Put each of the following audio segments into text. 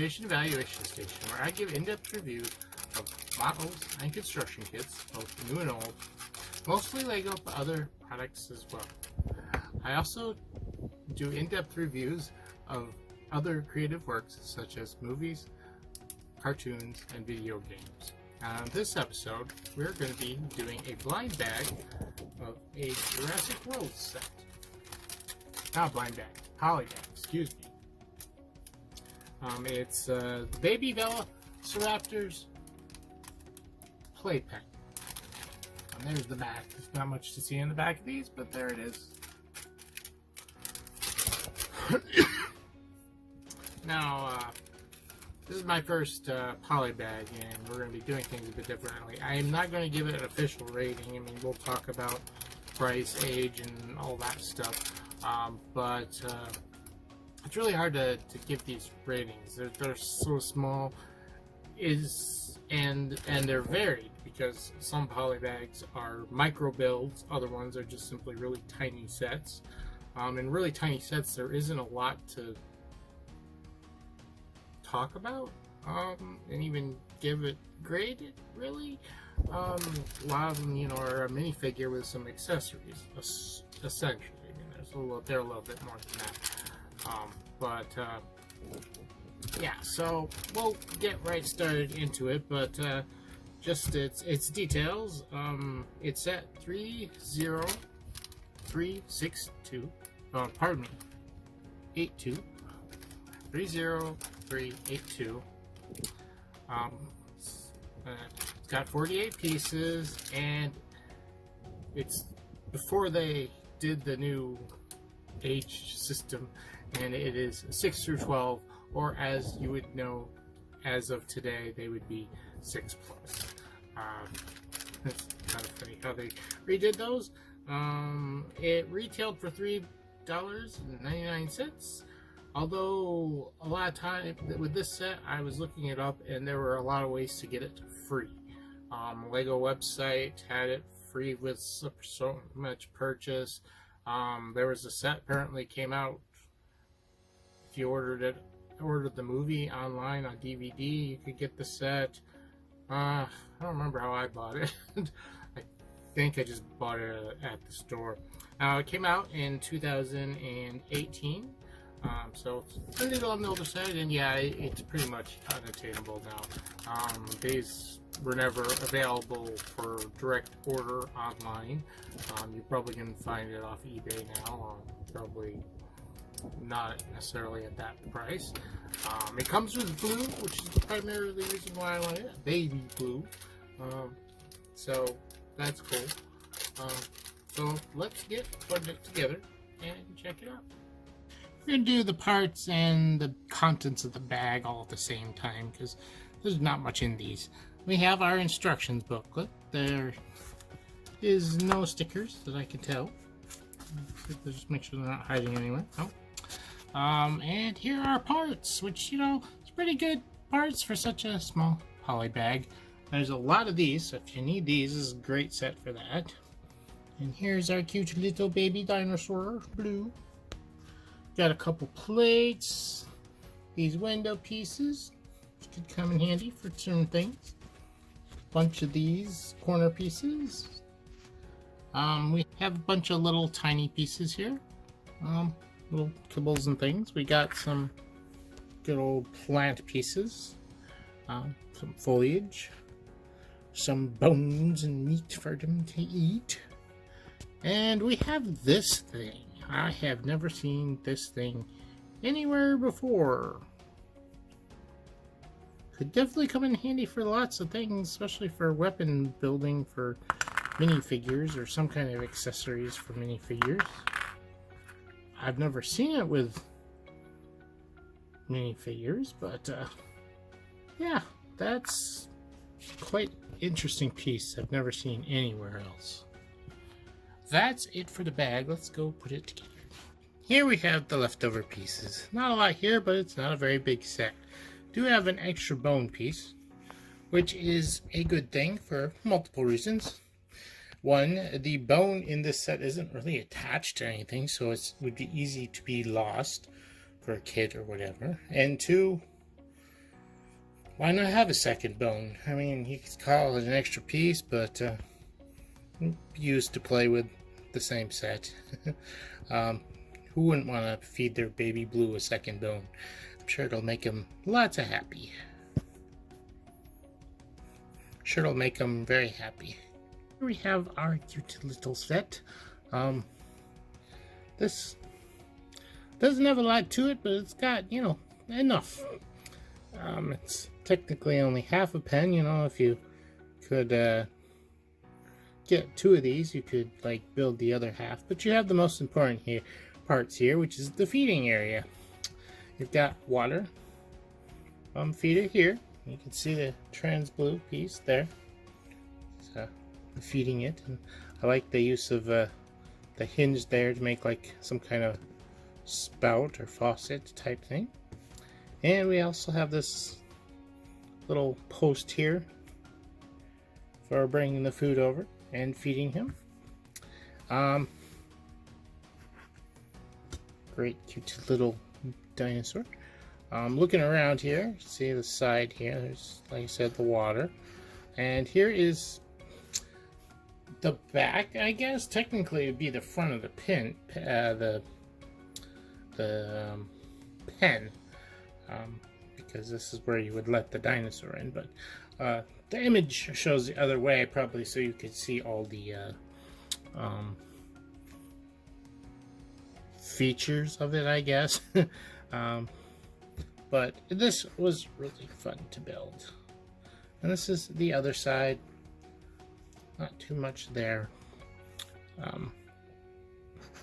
creation evaluation station where I give in-depth reviews of models and construction kits, both new and old, mostly Lego, but other products as well. I also do in-depth reviews of other creative works such as movies, cartoons, and video games. On this episode, we're going to be doing a blind bag of a Jurassic World set. Not blind bag, poly bag, excuse me. It's Baby Velociraptor Playpen. And there's the back. There's not much to see in the back of these, but there it is. Now, this is my first poly bag, and we're going to be doing things a bit differently. I am not going to give it an official rating. I mean, we'll talk about price, age, and all that stuff. But it's really hard to give these ratings. They're so small, and they're varied because some poly bags are micro builds, other ones are just simply really tiny sets. In really tiny sets, there isn't a lot to talk about and even give it graded, really. A lot of them, are a minifigure with some accessories, essentially. I mean, they're a little bit more than that. Yeah, so we'll get right started into it, but just its details. It's at 30362. Pardon me, 82. 30382. It's got 48 pieces, and it's before they did the new age system, and it is 6 through 12, or as you would know, as of today, they would be 6+. It's kind of funny how they redid those. It retailed for $3.99. Although a lot of time with this set, I was looking it up, and there were a lot of ways to get it free. Lego website had it free with so much purchase. There was a set apparently came out. If you ordered the movie online on DVD, you could get the set. I don't remember how I bought it. I think I just bought it at the store. It came out in 2018. So it's a little on the older side, and yeah, it's pretty much unattainable now. These were never available for direct order online. You probably can find it off eBay now, probably not necessarily at that price. It comes with blue, which is primarily the reason why I wanted it, baby blue. So that's cool. So let's put it together and check it out. We're going to do the parts and the contents of the bag all at the same time because there's not much in these. We have our instructions booklet. There is no stickers that I can tell. Just make sure they're not hiding anywhere. Oh. And here are parts, which, it's pretty good parts for such a small poly bag. There's a lot of these, so if you need these, this is a great set for that. And here's our cute little baby dinosaur, blue. Got a couple plates, these window pieces, which could come in handy for certain things. Bunch of these corner pieces. We have a bunch of little tiny pieces here, little kibbles and things. We got some good old plant pieces, some foliage, some bones and meat for them to eat, and we have this thing. I have never seen this thing anywhere before. Could definitely come in handy for lots of things, especially for weapon building for minifigures or some kind of accessories for minifigures. I've never seen it with minifigures, but yeah, that's quite interesting piece I've never seen anywhere else. That's it for the bag. Let's go put it together. Here we have the leftover pieces. Not a lot here, but it's not a very big set. Do have an extra bone piece, which is a good thing for multiple reasons. One, the bone in this set isn't really attached to anything, so it would be easy to be lost for a kid or whatever. And two, why not have a second bone? I mean, you could call it an extra piece, but used to play with the same set. Who wouldn't want to feed their baby Blue a second bone? I'm sure it'll make him lots of happy. Sure, it'll make him very happy. Here we have our cute little set. This doesn't have a lot to it, but it's got, you know, enough. It's technically only half a pen. You know, if you could get 2 of these, you could like build the other half. But you have the most important parts here, which is the feeding area. You've got water feeder here. You can see the trans blue piece there. So feeding it, and I like the use of the hinge there to make like some kind of spout or faucet type thing. And we also have this little post here for bringing the food over and feeding him. Great cute little dinosaur. Looking around here, see the side here, there's, like I said, the water. And here is the back, I guess. Technically it would be the front of the pen, because this is where you would let the dinosaur in, but the image shows the other way, probably so you could see all the features of it, I guess. But this was really fun to build. And this is the other side. Not too much there.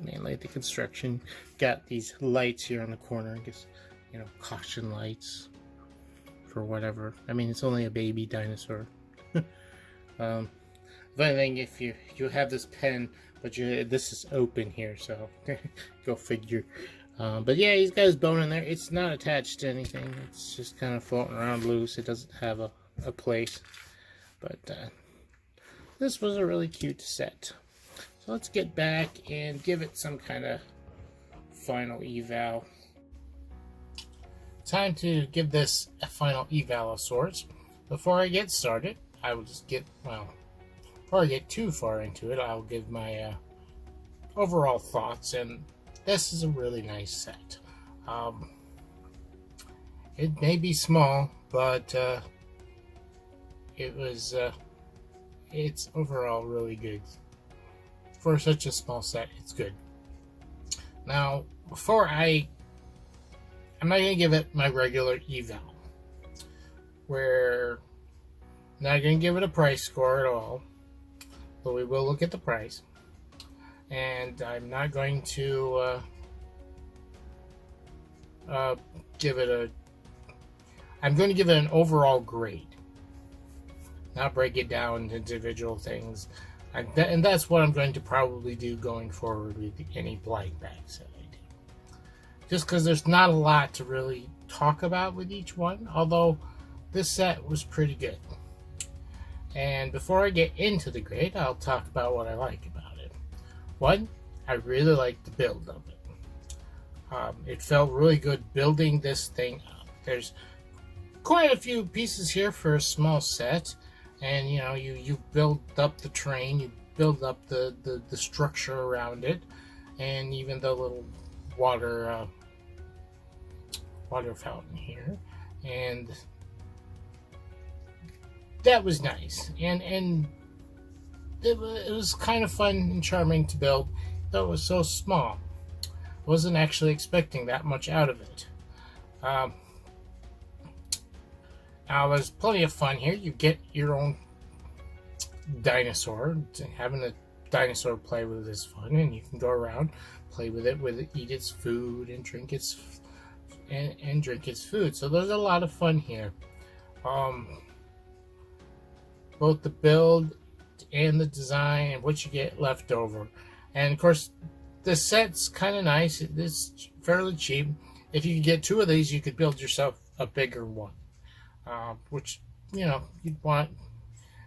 Mainly the construction. Got these lights here on the corner. I guess, you know, caution lights for whatever. I mean, it's only a baby dinosaur. Funny thing, if you have this pen, but this is open here, so go figure. But yeah, he's got his bone in there. It's not attached to anything. It's just kind of floating around loose. It doesn't have a place. But this was a really cute set. So let's get back and give it some kind of final eval. Time to give this a final eval of sorts. Before I get started, I will just get, well, before I get too far into it, I'll give my overall thoughts. And this is a really nice set. It may be small, but it's overall really good. For such a small set, it's good. Now, I'm not going to give it my regular eval, where I'm not going to give it a price score at all, but we will look at the price. And I'm not going to give it I'm going to give it an overall grade, not break it down into individual things. And that's what I'm going to probably do going forward with any blind bags that I do. Just because there's not a lot to really talk about with each one, although this set was pretty good. And before I get into the grade, I'll talk about what I like about it. One, I really like the build of it. It felt really good building this thing up. There's quite a few pieces here for a small set. And you know, you build up the train, you build up the structure around it, and even the little water fountain here, and that was nice. And it was kind of fun and charming to build, though it was so small. I wasn't actually expecting that much out of it. Now, there's plenty of fun here. You get your own dinosaur. Having a dinosaur play with is fun, and you can go around, play with it, eat its food, and drink its food. So there's a lot of fun here. Both the build and the design and what you get left over. And of course, the set's kind of nice. It's fairly cheap. If you could get 2 of these, you could build yourself a bigger one. Which, you know, you'd want,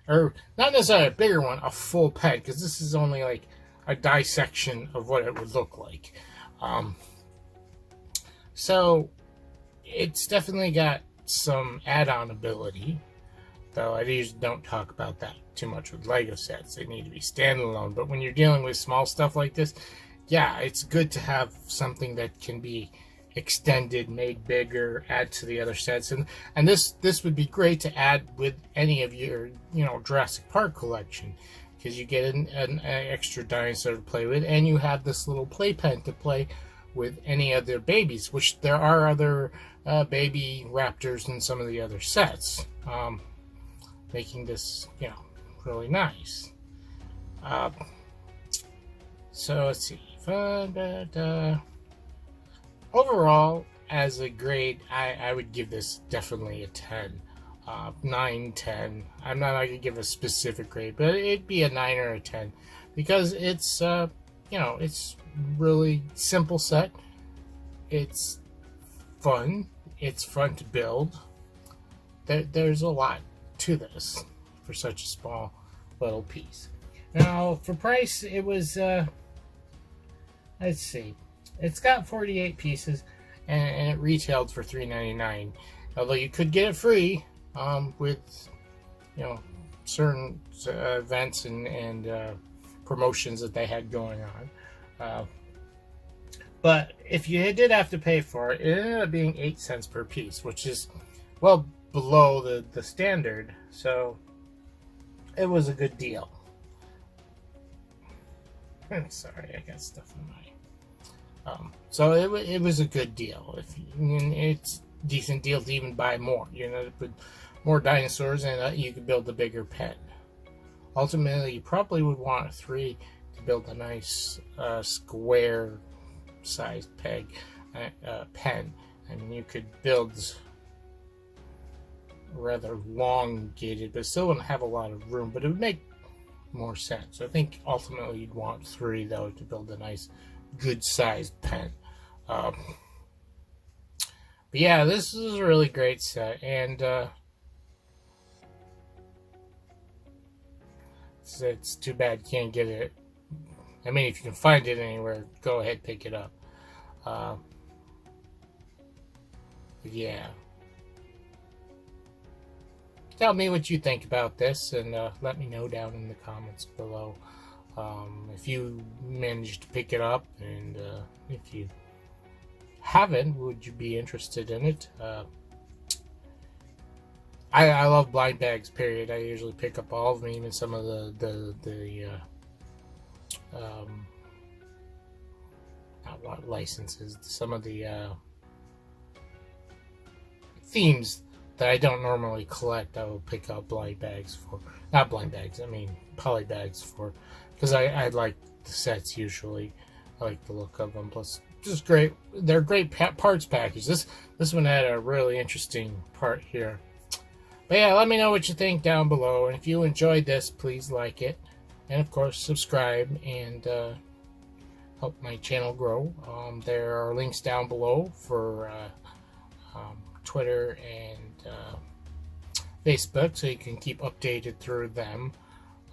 or not necessarily a bigger one, a full pen, because this is only like a dissection of what it would look like. So it's definitely got some add-on ability, though I usually don't talk about that too much with Lego sets. They need to be standalone. But when you're dealing with small stuff like this, yeah, it's good to have something that can be extended, made bigger, add to the other sets. And this would be great to add with any of your, Jurassic Park collection, because you get an extra dinosaur to play with, and you have this little playpen to play with any other babies, which there are other baby raptors in some of the other sets, making this, really nice. So let's see. Overall, as a grade, I would give this definitely a 10. 9, 10. I'm not going to give a specific grade, but it'd be a 9 or a 10, because it's, it's really simple set. It's fun. It's fun to build. There's a lot to this for such a small little piece. Now, for price, it was, let's see. It's got 48 pieces, and it retailed for $3.99. Although you could get it free with, certain events and promotions that they had going on. But if you did have to pay for it, it ended up being 8 cents per piece, which is well below the standard. So it was a good deal. Sorry, I got stuff in my... So it was a good deal. It's a decent deal to even buy more. With more dinosaurs, and you could build a bigger pen. Ultimately, you probably would want 3 to build a nice square-sized pen. You could build rather elongated, but still wouldn't have a lot of room. But it would make more sense. I think ultimately you'd want 3 though to build a nice, good-sized pen. But yeah, this is a really great set, and it's too bad you can't get it. I mean, if you can find it anywhere, go ahead, pick it up. Yeah. Tell me what you think about this, and let me know down in the comments below. If you managed to pick it up, and if you haven't, would you be interested in it? I love blind bags, period. I usually pick up all of them, even some of not licenses, some of the themes that I don't normally collect. I will pick up blind bags for, not blind bags, I mean poly bags for, because I like the sets usually. I like the look of them. Plus, just great. They're great parts package. This one had a really interesting part here. But yeah, let me know what you think down below. And if you enjoyed this, please like it. And of course, subscribe and help my channel grow. There are links down below for Twitter and Facebook, so you can keep updated through them.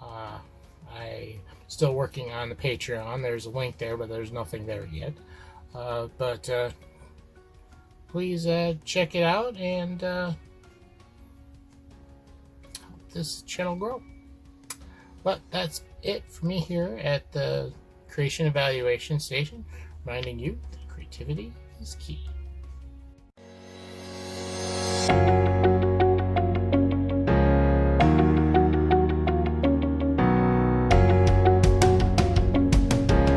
I'm still working on the Patreon. There's a link there, but there's nothing there yet. But please check it out and help this channel grow. But that's it for me here at the Creation Evaluation Station, reminding you that creativity is key.